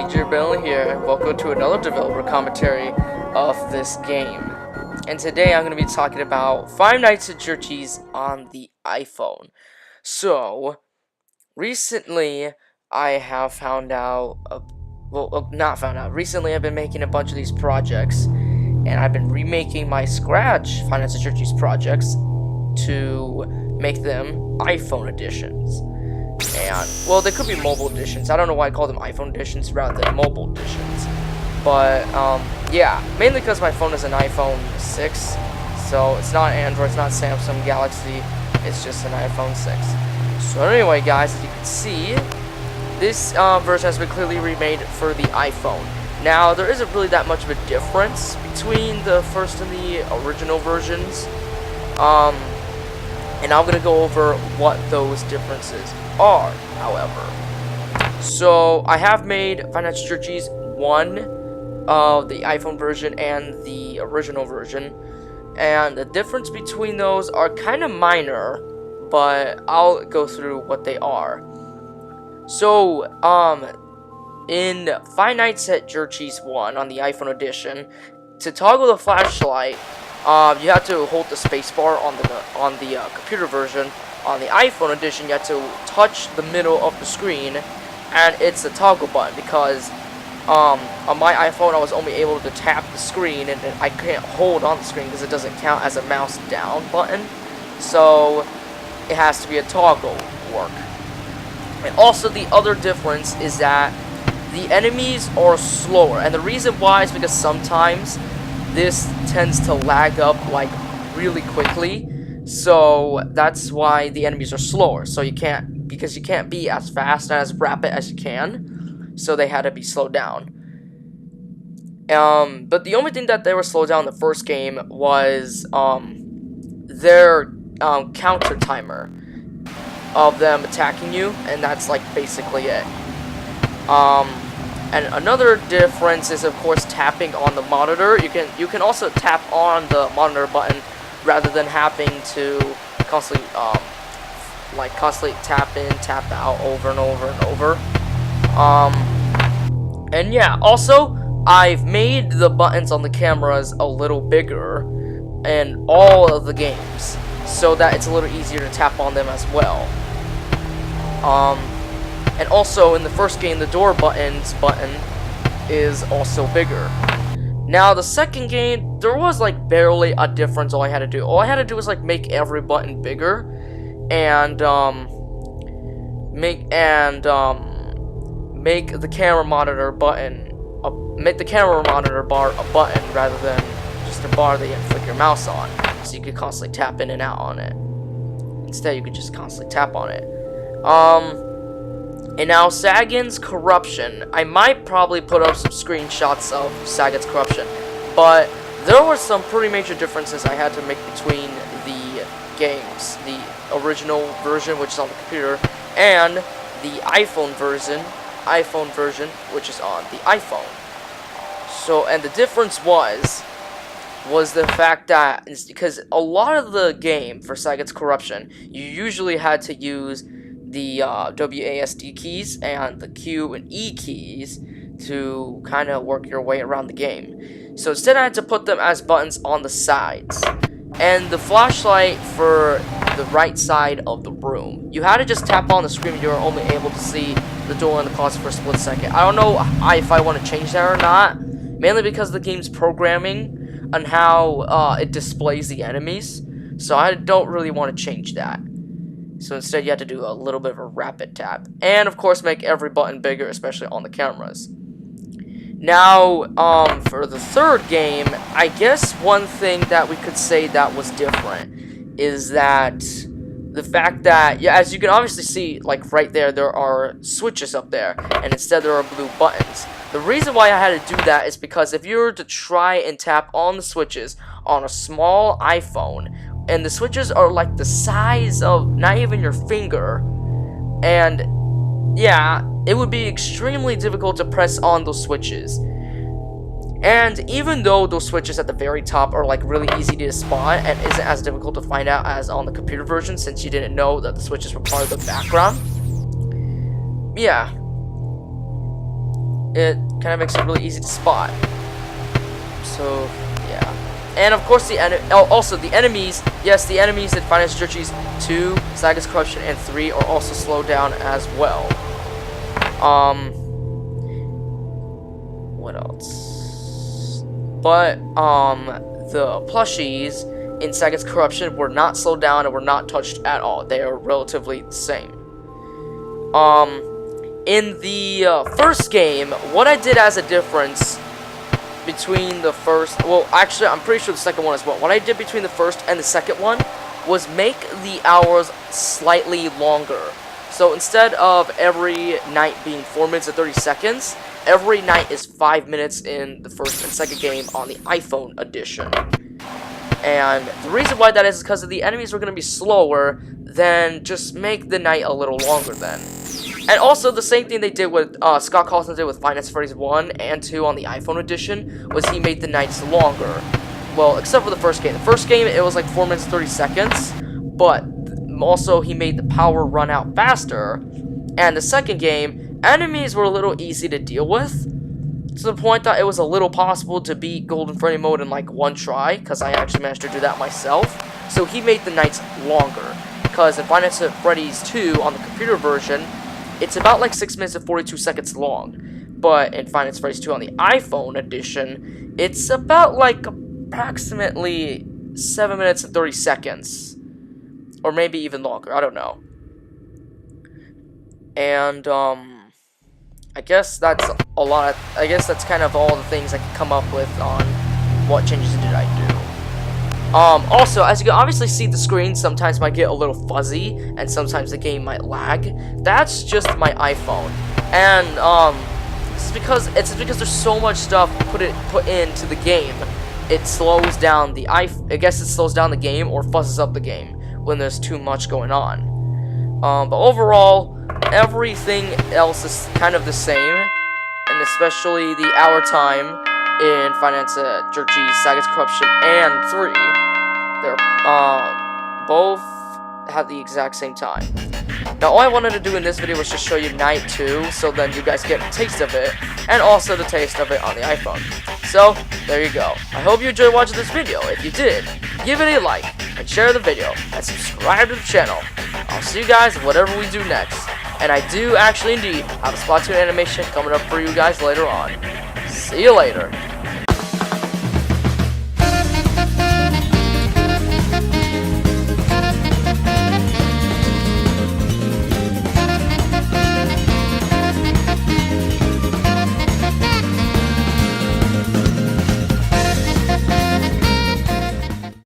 Bill here. Welcome to another developer commentary of this game. And today I'm going to be talking about Five Nights at Jirchi's on the iPhone. So, recently I have found out, recently I've been making a bunch of these projects, and I've been remaking my Scratch Five Nights at Jirchi's projects to make them iPhone editions. And, well, they could be mobile editions. I don't know why I call them iPhone editions rather than mobile editions. But, yeah, mainly because my phone is an iPhone 6. So, it's not Android, it's not Samsung Galaxy, it's just an iPhone 6. So, anyway, guys, as you can see, this version has been clearly remade for the iPhone. Now, there isn't really that much of a difference between the first and the original versions. And I'm going to go over what those differences are, however. So, I have made Five Nights at Jirchi's the iPhone version and the original version. And the difference between those are kind of minor, but I'll go through what they are. So, in Five Nights at Jirchi's 1 on the iPhone edition, to toggle the flashlight, you have to hold the spacebar on the computer version. On the iPhone edition, you have to touch the middle of the screen, and it's a toggle button because on my iPhone I was only able to tap the screen, and I can't hold on the screen because it doesn't count as a mouse down button. So it has to be a toggle work. And also the other difference is that the enemies are slower, and the reason why is because sometimes this tends to lag up like really quickly, so that's why the enemies are slower. So you can't be as fast and as rapid as you can, so they had to be slowed down. But the only thing that they were slowed down in the first game was their counter timer of them attacking you, and that's like basically it. And another difference is, of course, tapping on the monitor. You can also tap on the monitor button rather than having to constantly tap in, tap out over and over and over. And yeah, also I've made the buttons on the cameras a little bigger in all of the games, so that it's a little easier to tap on them as well. And also, in the first game, the door button is also bigger. Now, the second game, there was, like, barely a difference. All I had to do was, like, make every button bigger, and, make the camera monitor button, make the camera monitor bar a button rather than just a bar that you have to flick your mouse on, so you could constantly tap in and out on it. Instead, you could just constantly tap on it. And now, Sagan's corruption. I might probably put up some screenshots of Sagan's corruption, but there were some pretty major differences I had to make between the games. The original version, which is on the computer, and the iPhone version, which is on the iPhone. So, and the difference was the fact that, because a lot of the game for Sagan's corruption, you usually had to use the WASD keys and the Q and E keys to kind of work your way around the game. So instead I had to put them as buttons on the sides. And the flashlight for the right side of the room, you had to just tap on the screen and you were only able to see the door in the closet for a split second. I don't know if I want to change that or not, mainly because of the game's programming and how it displays the enemies. So I don't really want to change that. So instead you have to do a little bit of a rapid tap. And of course make every button bigger, especially on the cameras. Now, for the third game, I guess one thing that we could say that was different is that the fact that, yeah, as you can obviously see, like right there are switches up there, and instead there are blue buttons. The reason why I had to do that is because if you were to try and tap on the switches on a small iPhone, and the switches are like the size of not even your finger, and yeah, it would be extremely difficult to press on those switches. And even though those switches at the very top are like really easy to spot and isn't as difficult to find out as on the computer version, since you didn't know that the switches were part of the background, yeah, it kind of makes it really easy to spot. So, yeah. And of course, also the enemies. Yes, the enemies in Five Nights At Jirchi's 2, Sagas Corruption, and 3 are also slowed down as well. What else? But the plushies in Sagas Corruption were not slowed down and were not touched at all. They are relatively the same. In the first game, what I did as a difference between the first, well, actually, I'm pretty sure the second one as well. What I did between the first and the second one was make the hours slightly longer. So instead of every night being 4 minutes and 30 seconds, every night is 5 minutes in the first and second game on the iPhone edition. And the reason why that is because the enemies are going to be slower, then just make the night a little longer then. And also, the same thing they did with, Scott Cawthon did with Five Nights at Freddy's 1 and 2 on the iPhone edition, was he made the nights longer. Well, except for the first game. The first game, it was like 4 minutes 30 seconds, but also he made the power run out faster. And the second game, enemies were a little easy to deal with, to the point that it was a little possible to beat Golden Freddy mode in like one try, because I actually managed to do that myself. So he made the nights longer, because in Five Nights at Freddy's 2 on the computer version, it's about like 6 minutes and 42 seconds long. But in Five Nights at Freddy's 2 on the iPhone edition, it's about like approximately 7 minutes and 30 seconds. Or maybe even longer, I don't know. And, I guess that's a lot. I guess that's kind of all the things I could come up with on what changes did I do. Also, as you can obviously see, the screen sometimes might get a little fuzzy, and sometimes the game might lag. That's just my iPhone, and it's because there's so much stuff put into the game. It slows down the I guess it slows down the game or fuzzes up the game when there's too much going on. But overall, everything else is kind of the same, and especially the hour time in Five Nights at Jirchi, Sagas Corruption, and 3. They're both have the exact same time. Now, all I wanted to do in this video was just show you night 2, so then you guys get a taste of it, and also the taste of it on the iPhone. So, there you go. I hope you enjoyed watching this video. If you did, give it a like, and share the video, and subscribe to the channel. I'll see you guys whatever we do next. And I do actually indeed have a Splatoon animation coming up for you guys later on. See you later.